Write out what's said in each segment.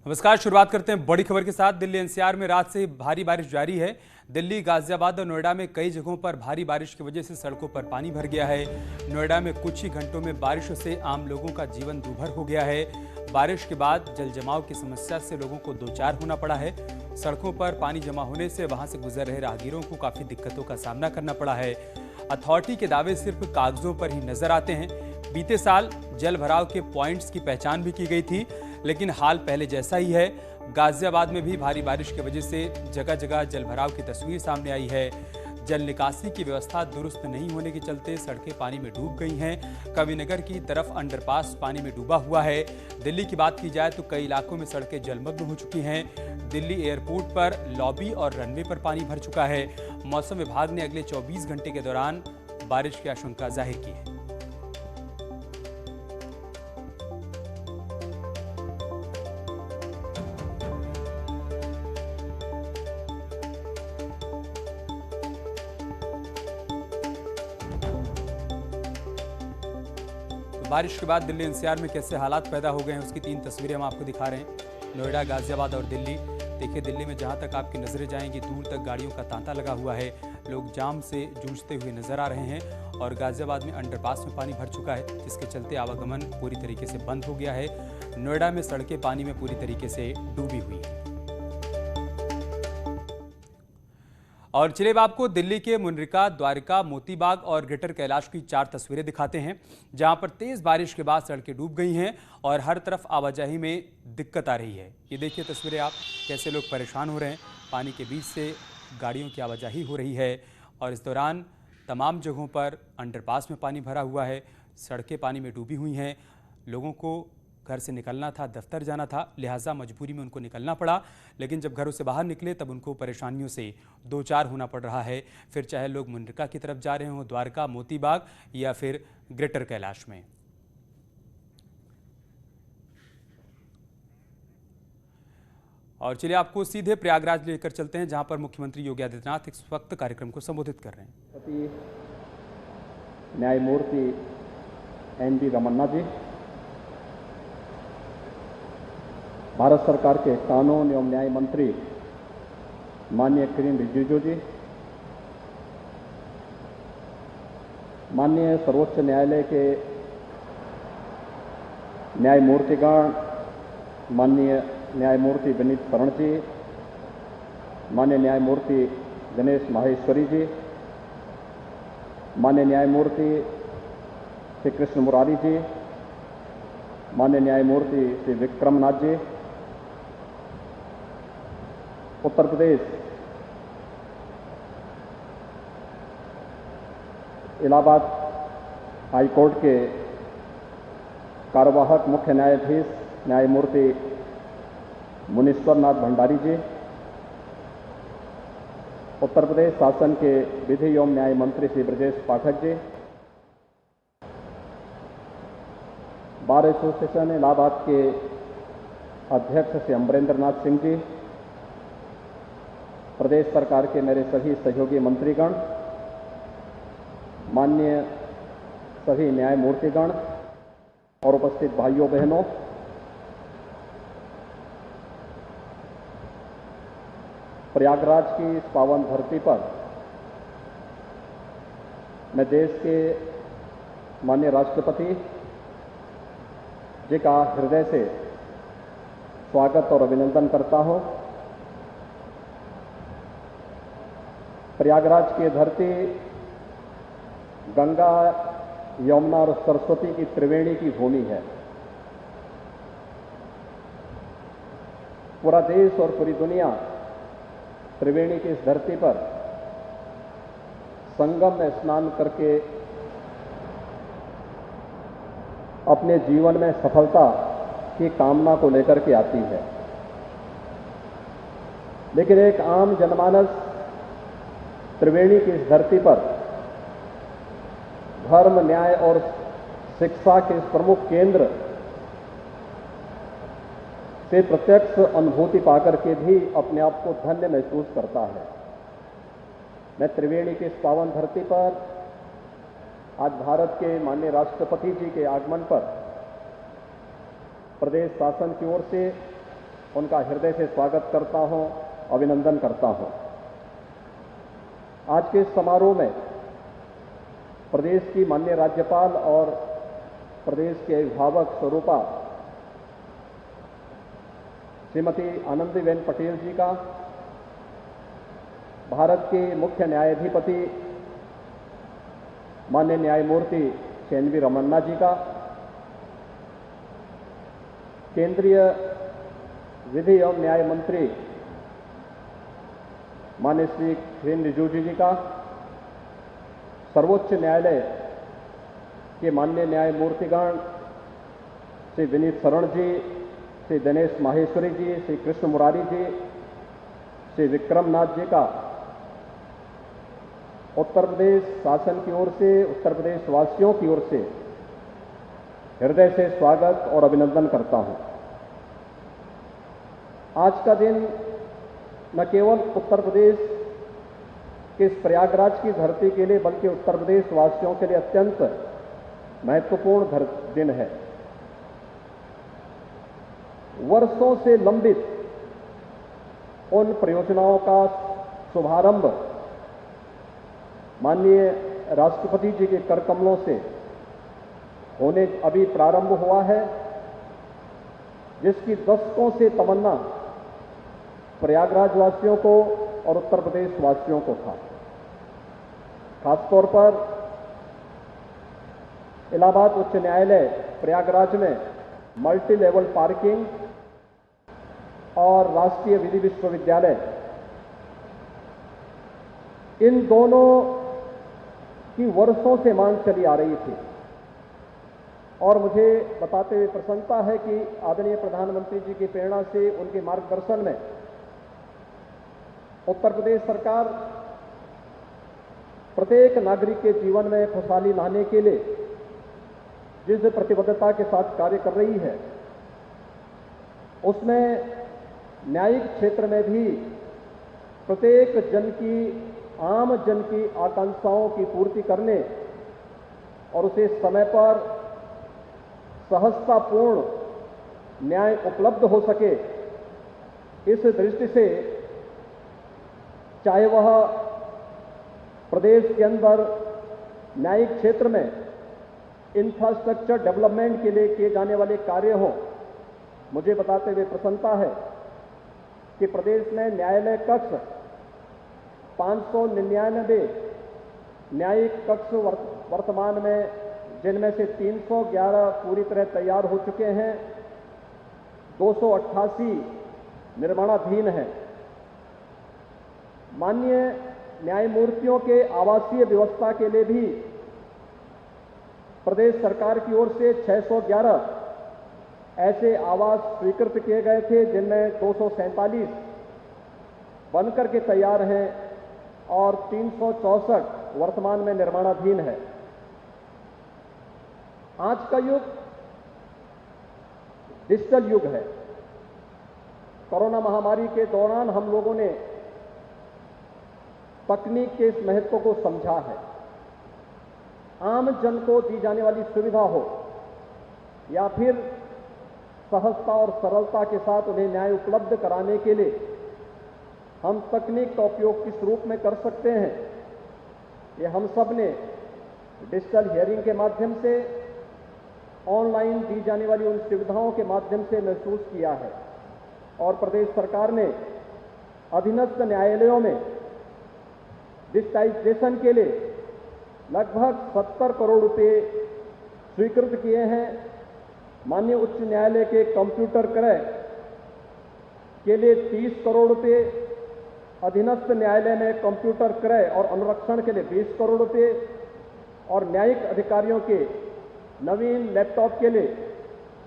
नमस्कार। शुरुआत करते हैं बड़ी खबर के साथ। दिल्ली एनसीआर में रात से भारी बारिश जारी है। दिल्ली, गाजियाबाद और नोएडा में कई जगहों पर भारी बारिश की वजह से सड़कों पर पानी भर गया है। नोएडा में कुछ ही घंटों में बारिश से आम लोगों का जीवन दूभर हो गया है। बारिश के बाद जल जमाव की समस्या से लोगों को दो चार होना पड़ा है। सड़कों पर पानी जमा होने से वहां से गुजर रहे राहगीरों को काफी दिक्कतों का सामना करना पड़ा है। अथॉरिटी के दावे सिर्फ कागजों पर ही नजर आते हैं। बीते साल जल भराव के पॉइंट्स की पहचान भी की गई थी, लेकिन हाल पहले जैसा ही है। गाजियाबाद में भी भारी बारिश की वजह से जगह जगह जल भराव की तस्वीर सामने आई है। जल निकासी की व्यवस्था दुरुस्त नहीं होने के चलते सड़कें पानी में डूब गई हैं। कविनगर की तरफ अंडरपास पानी में डूबा हुआ है। दिल्ली की बात की जाए तो कई इलाकों में सड़कें जलमग्न हो चुकी हैं। दिल्ली एयरपोर्ट पर लॉबी और रनवे पर पानी भर चुका है। मौसम विभाग ने अगले 24 घंटे के दौरान बारिश की आशंका जाहिर की है। बारिश के बाद दिल्ली एनसीआर में कैसे हालात पैदा हो गए हैं उसकी 3 तस्वीरें हम आपको दिखा रहे हैं। नोएडा, गाजियाबाद और दिल्ली। देखिए, दिल्ली में जहां तक आपकी नजरें जाएंगी दूर तक गाड़ियों का तांता लगा हुआ है। लोग जाम से जूझते हुए नजर आ रहे हैं। और गाजियाबाद में अंडरपास में पानी भर चुका है, जिसके चलते आवागमन पूरी तरीके से बंद हो गया है। नोएडा में सड़कें पानी में पूरी तरीके से डूबी हुई है। और चलिए अब आपको दिल्ली के मुनरिका, द्वारिका, मोतीबाग और ग्रेटर कैलाश की 4 तस्वीरें दिखाते हैं, जहां पर तेज बारिश के बाद सड़कें डूब गई हैं और हर तरफ आवाजाही में दिक्कत आ रही है। ये देखिए तस्वीरें आप, कैसे लोग परेशान हो रहे हैं। पानी के बीच से गाड़ियों की आवाजाही हो रही है और इस दौरान तमाम जगहों पर अंडरपास में पानी भरा हुआ है। सड़कें पानी में डूबी हुई हैं। लोगों को घर से निकलना था, दफ्तर जाना था, लिहाजा मजबूरी में उनको निकलना पड़ा। लेकिन जब घरों से बाहर निकले तब उनको परेशानियों से दो चार होना पड़ रहा है। फिर चाहे लोग मुनरिका की तरफ जा रहे हों, द्वारका, मोतीबाग या फिर ग्रेटर कैलाश में। और चलिए आपको सीधे प्रयागराज लेकर चलते हैं, जहां पर मुख्यमंत्री योगी आदित्यनाथ इस वक्त कार्यक्रम को संबोधित कर रहे हैं। न्यायमूर्ति एन.वी. रमन्ना जी, भारत सरकार के कानून एवं न्याय मंत्री माननीय किरेन रिजिजू जी, माननीय सर्वोच्च न्यायालय के न्यायमूर्तिगण, माननीय न्यायमूर्ति विनीत शरण जी, माननीय न्यायमूर्ति गणेश माहेश्वरी जी, माननीय न्यायमूर्ति श्री कृष्ण मुरारी जी, माननीय न्यायमूर्ति श्री विक्रमनाथ जी, उत्तर प्रदेश इलाहाबाद हाई कोर्ट के कार्यवाहक मुख्य न्यायाधीश न्यायमूर्ति मुनीश्वर नाथ भंडारी जी, उत्तर प्रदेश शासन के विधि एवं न्याय मंत्री श्री ब्रजेश पाठक जी, बार एसोसिएशन इलाहाबाद के अध्यक्ष श्री अमरेंद्र नाथ सिंह जी, प्रदेश सरकार के मेरे सभी सहयोगी मंत्रीगण, माननीय सभी न्यायमूर्तिगण और उपस्थित भाइयों बहनों, प्रयागराज की इस पावन धरती पर मैं देश के माननीय राष्ट्रपति जी का हृदय से स्वागत और अभिनंदन करता हूं। प्रयागराज की धरती गंगा, यमुना और सरस्वती की त्रिवेणी की भूमि है। पूरा देश और पूरी दुनिया त्रिवेणी की इस धरती पर संगम में स्नान करके अपने जीवन में सफलता की कामना को लेकर के आती है। लेकिन एक आम जनमानस त्रिवेणी की इस धरती पर धर्म, न्याय और शिक्षा के इस प्रमुख केंद्र से प्रत्यक्ष अनुभूति पाकर के भी अपने आप को धन्य महसूस करता है। मैं त्रिवेणी की इस पावन धरती पर आज भारत के माननीय राष्ट्रपति जी के आगमन पर प्रदेश शासन की ओर से उनका हृदय से स्वागत करता हूं, अभिनंदन करता हूं। आज के इस समारोह में प्रदेश की माननीय राज्यपाल और प्रदेश के अभिभावक स्वरूपा श्रीमती आनंदीबेन पटेल जी का, भारत के मुख्य न्यायाधिपति माननीय न्यायमूर्ति श्री एन वी रमन्ना जी का, केंद्रीय विधि एवं न्याय मंत्री माननीय श्री किरेन रिजिजू जी का, सर्वोच्च न्यायालय के माननीय न्यायमूर्तिगण श्री विनीत शरण जी, श्री दिनेश माहेश्वरी जी, श्री कृष्ण मुरारी जी, श्री विक्रम नाथ जी का उत्तर प्रदेश शासन की ओर से, उत्तर प्रदेश वासियों की ओर से हृदय से स्वागत और अभिनंदन करता हूं। आज का दिन न केवल उत्तर प्रदेश के इस प्रयागराज की धरती के लिए बल्कि उत्तर प्रदेश वासियों के लिए अत्यंत महत्वपूर्ण दिन है। वर्षों से लंबित उन परियोजनाओं का शुभारंभ माननीय राष्ट्रपति जी के कर कमलों से होने अभी प्रारंभ हुआ है, जिसकी दशकों से तमन्ना प्रयागराज वासियों को और उत्तर प्रदेश वासियों को था। खासतौर पर इलाहाबाद उच्च न्यायालय प्रयागराज में मल्टी लेवल पार्किंग और राष्ट्रीय विधि विश्वविद्यालय, इन दोनों की वर्षों से मांग चली आ रही थी और मुझे बताते हुए प्रसन्नता है कि आदरणीय प्रधानमंत्री जी की प्रेरणा से, उनके मार्गदर्शन में उत्तर प्रदेश सरकार प्रत्येक नागरिक के जीवन में खुशहाली लाने के लिए जिस प्रतिबद्धता के साथ कार्य कर रही है, उसमें न्यायिक क्षेत्र में भी प्रत्येक आम जन की आकांक्षाओं की पूर्ति करने और उसे समय पर सहजतापूर्ण न्याय उपलब्ध हो सके, इस दृष्टि से चाहे वह प्रदेश के अंदर न्यायिक क्षेत्र में इंफ्रास्ट्रक्चर डेवलपमेंट के लिए किए जाने वाले कार्य हों, मुझे बताते हुए प्रसन्नता है कि प्रदेश में न्यायालय कक्ष 599 न्यायिक कक्ष वर्तमान में, जिनमें से 311 पूरी तरह तैयार हो चुके हैं, 288 निर्माणाधीन हैं। माननीय न्यायमूर्तियों के आवासीय व्यवस्था के लिए भी प्रदेश सरकार की ओर से 611 ऐसे आवास स्वीकृत किए गए थे, जिनमें 247 बनकर के तैयार हैं और 364 वर्तमान में निर्माणाधीन है। आज का युग डिजिटल युग है। कोरोना महामारी के दौरान हम लोगों ने तकनीक के इस महत्व को समझा है। आम जन को दी जाने वाली सुविधा हो या फिर सहजता और सरलता के साथ उन्हें न्याय उपलब्ध कराने के लिए हम तकनीक का उपयोग किस रूप में कर सकते हैं, ये हम सब ने डिजिटल हियरिंग के माध्यम से, ऑनलाइन दी जाने वाली उन सुविधाओं के माध्यम से महसूस किया है। और प्रदेश सरकार ने अधीनस्थ न्यायालयों में डिजिटाइजेशन के लिए लगभग 70 करोड़ रुपए स्वीकृत किए हैं। माननीय उच्च न्यायालय के कंप्यूटर क्रय के लिए 30 करोड़ रुपए, अधीनस्थ न्यायालय में कंप्यूटर क्रय और अनुरक्षण के लिए 20 करोड़ रुपए और न्यायिक अधिकारियों के नवीन लैपटॉप के लिए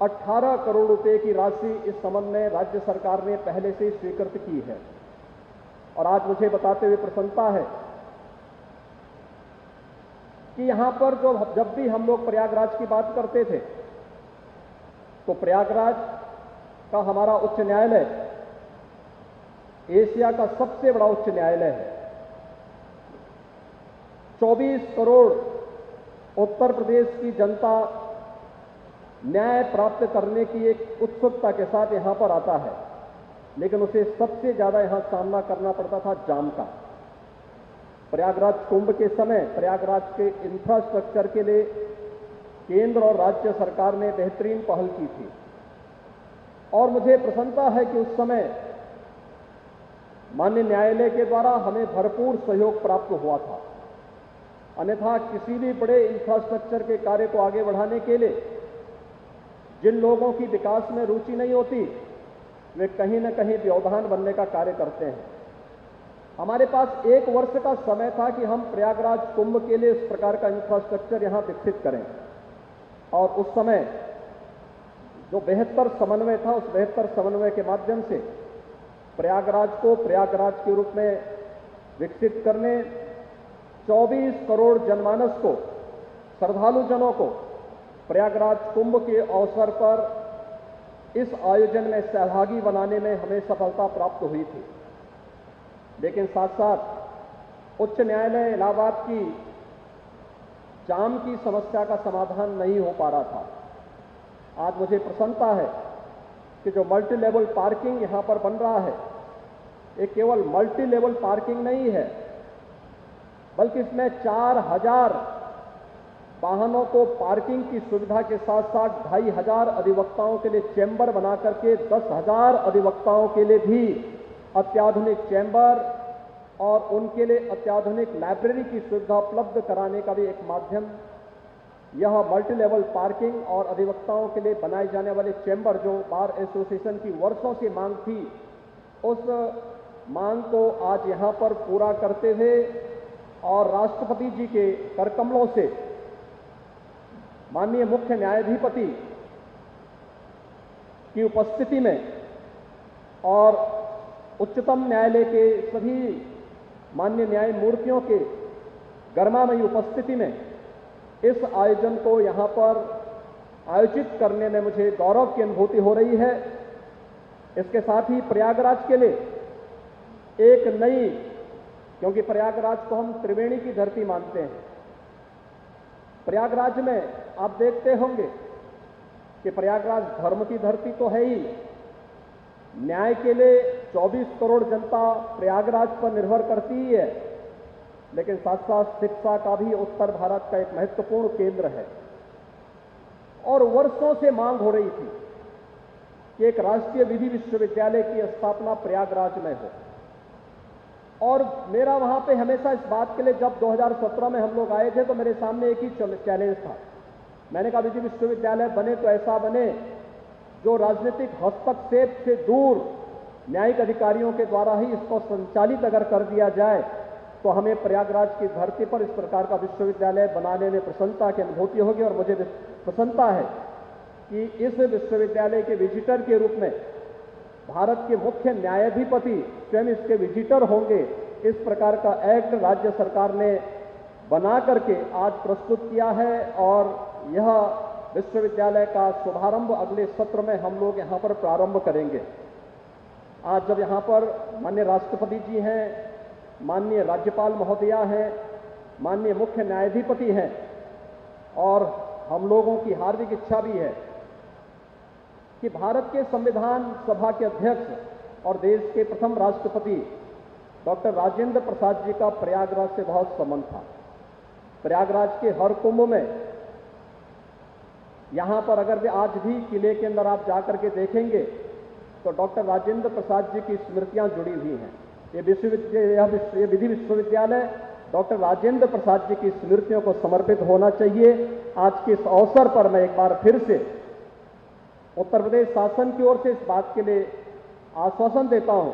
18 करोड़ रुपए की राशि इस संबंध में राज्य सरकार ने पहले से ही स्वीकृत की है। और आज मुझे बताते हुए प्रसन्नता है कि यहां पर जब भी हम लोग प्रयागराज की बात करते थे तो प्रयागराज का हमारा उच्च न्यायालय एशिया का सबसे बड़ा उच्च न्यायालय है। 24 करोड़ उत्तर प्रदेश की जनता न्याय प्राप्त करने की एक उत्सुकता के साथ यहां पर आता है। लेकिन उसे सबसे ज़्यादा यहाँ सामना करना पड़ता था जाम का। प्रयागराज कुंभ के समय प्रयागराज के इंफ्रास्ट्रक्चर के लिए केंद्र और राज्य सरकार ने बेहतरीन पहल की थी और मुझे प्रसन्नता है कि उस समय माननीय न्यायालय के द्वारा हमें भरपूर सहयोग प्राप्त हुआ था। अन्यथा किसी भी बड़े इंफ्रास्ट्रक्चर के कार्य को आगे बढ़ाने के लिए जिन लोगों की विकास में रुचि नहीं होती वे कहीं न कहीं व्यवधान बनने का कार्य करते हैं। हमारे पास 1 वर्ष का समय था कि हम प्रयागराज कुंभ के लिए इस प्रकार का इंफ्रास्ट्रक्चर यहां विकसित करें और उस समय जो बेहतर समन्वय था उस बेहतर समन्वय के माध्यम से प्रयागराज को प्रयागराज के रूप में विकसित करने 24 करोड़ जनमानस को श्रद्धालु जनों को प्रयागराज कुंभ के अवसर पर इस आयोजन में सहभागी बनाने में हमें सफलता प्राप्त हुई थी। लेकिन साथ साथ उच्च न्यायालय इलाहाबाद की जाम की समस्या का समाधान नहीं हो पा रहा था। आज मुझे प्रसन्नता है कि जो मल्टी लेवल पार्किंग यहां पर बन रहा है ये केवल मल्टी लेवल पार्किंग नहीं है बल्कि इसमें 4000 वाहनों को पार्किंग की सुविधा के साथ साथ 2500 अधिवक्ताओं के लिए चैम्बर बना करके 10,000 अधिवक्ताओं के लिए भी अत्याधुनिक चैम्बर और उनके लिए अत्याधुनिक लाइब्रेरी की सुविधा उपलब्ध कराने का भी एक माध्यम यह मल्टी लेवल पार्किंग और अधिवक्ताओं के लिए बनाए जाने वाले चैम्बर जो बार एसोसिएशन की वर्षों से मांग थी उस मांग को आज यहां पर पूरा करते हुए और राष्ट्रपति जी के करकमलों से माननीय मुख्य न्यायाधिपति की उपस्थिति में और उच्चतम न्यायालय के सभी माननीय न्यायमूर्तियों के गर्मामयी उपस्थिति में इस आयोजन को यहां पर आयोजित करने में मुझे गौरव की अनुभूति हो रही है। इसके साथ ही प्रयागराज के लिए एक नई, क्योंकि प्रयागराज को हम त्रिवेणी की धरती मानते हैं, प्रयागराज में आप देखते होंगे कि प्रयागराज धर्म की धरती तो है ही, न्याय के लिए 24 करोड़ जनता प्रयागराज पर निर्भर करती ही है, लेकिन साथ साथ शिक्षा का भी उत्तर भारत का एक महत्वपूर्ण केंद्र है। और वर्षों से मांग हो रही थी कि एक राष्ट्रीय विधि विश्वविद्यालय की स्थापना प्रयागराज में हो। और मेरा वहां पे हमेशा इस बात के लिए, जब 2017 में हम लोग आए थे तो मेरे सामने एक ही चैलेंज था। मैंने कहा विधि विश्वविद्यालय बने तो ऐसा बने जो राजनीतिक हस्तक्षेप से दूर न्यायिक अधिकारियों के द्वारा ही इसको संचालित अगर कर दिया जाए तो हमें प्रयागराज की धरती पर इस प्रकार का विश्वविद्यालय बनाने में प्रसन्नता की अनुभूति होगी। और मुझे प्रसन्नता है कि इस विश्वविद्यालय के विजिटर के रूप में भारत के मुख्य न्यायाधिपति स्वयं इसके विजिटर होंगे। इस प्रकार का एक्ट राज्य सरकार ने बना करके आज प्रस्तुत किया है और यह विश्वविद्यालय का शुभारंभ अगले सत्र में हम लोग यहाँ पर प्रारंभ करेंगे। आज जब यहाँ पर माननीय राष्ट्रपति जी हैं, माननीय राज्यपाल महोदया हैं, माननीय मुख्य न्यायाधिपति हैं और हम लोगों की हार्दिक इच्छा भी है कि भारत के संविधान सभा के अध्यक्ष और देश के प्रथम राष्ट्रपति डॉक्टर राजेंद्र प्रसाद जी का प्रयागराज से बहुत संबंध था। प्रयागराज के हर कुंभ में यहां पर अगर आज भी किले के अंदर आप जाकर के देखेंगे तो डॉक्टर राजेंद्र प्रसाद जी की स्मृतियां जुड़ी हुई हैं। ये विधि विश्वविद्यालय डॉक्टर राजेंद्र प्रसाद जी की स्मृतियों को समर्पित होना चाहिए। आज के इस अवसर पर मैं एक बार फिर से उत्तर प्रदेश शासन की ओर से इस बात के लिए आश्वासन देता हूं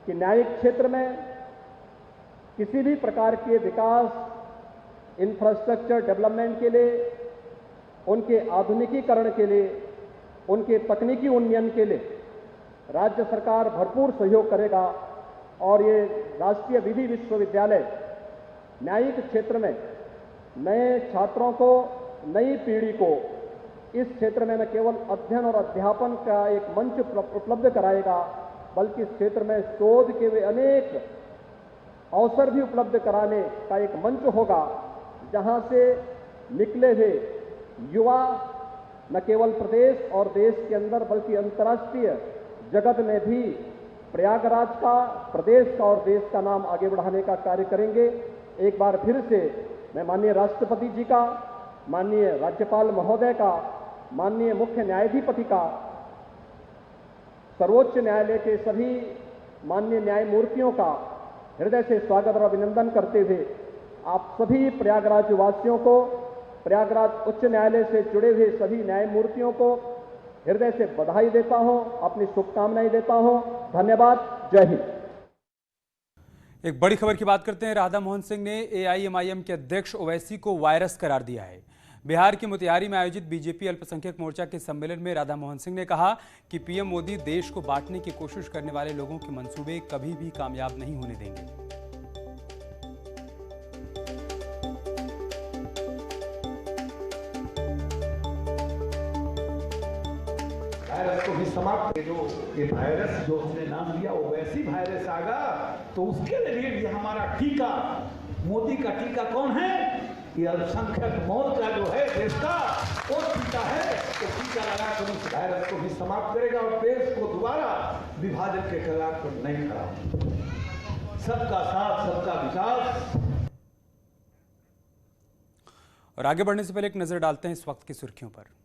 कि न्यायिक क्षेत्र में किसी भी प्रकार के विकास, इंफ्रास्ट्रक्चर डेवलपमेंट के लिए, उनके आधुनिकीकरण के लिए, उनके तकनीकी उन्नयन के लिए राज्य सरकार भरपूर सहयोग करेगा। और ये राष्ट्रीय विधि विश्वविद्यालय न्यायिक क्षेत्र में नए छात्रों को, नई पीढ़ी को इस क्षेत्र में न केवल अध्ययन और अध्यापन का एक मंच उपलब्ध कराएगा बल्कि इस क्षेत्र में शोध के वे अनेक अवसर भी उपलब्ध कराने का एक मंच होगा, जहां से निकले हुए युवा न केवल प्रदेश और देश के अंदर बल्कि अंतर्राष्ट्रीय जगत में भी प्रयागराज का, प्रदेश का और देश का नाम आगे बढ़ाने का कार्य करेंगे। एक बार फिर से मैं माननीय राष्ट्रपति जी का, माननीय राज्यपाल महोदय का, माननीय मुख्य न्यायाधिपति का, सर्वोच्च न्यायालय के सभी माननीय न्यायमूर्तियों का हृदय से स्वागत और अभिनंदन करते हुए आप सभी प्रयागराज वासियों को, प्रयागराज उच्च न्यायालय से जुड़े हुए सभी न्यायमूर्तियों को हृदय से बधाई देता हूं, अपनी शुभकामनाएं देता हूं। धन्यवाद। जय हिंद। एक बड़ी खबर की बात करते हैं। राधा मोहन सिंह ने एआईएमआईएम के अध्यक्ष ओवैसी को वायरस करार दिया है। बिहार के मोतिहारी में आयोजित बीजेपी अल्पसंख्यक मोर्चा के सम्मेलन में राधा मोहन सिंह ने कहा कि पीएम मोदी देश को बांटने की कोशिश करने वाले लोगों के मंसूबे कभी भी कामयाब नहीं होने देंगे। वायरस को भी समाप्त, जो ये वायरस जो उसने नाम दिया वो वैसी वायरस आगा, तो उसके लिए भी हमारा टीका, मोदी का टीका कौन है? ये अल्पसंख्यक मौत का जो है देश का, वो टीका है। तो टीका लगाकर उस वायरस को भी समाप्त करेगा और देश को दोबारा विभाजन के खिलाफ नहीं खड़ा होगा। सबका साथ, सबका विकास। और आगे बढ़ने से पहले एक नजर डालते हैं इस वक्त की सुर्खियों पर।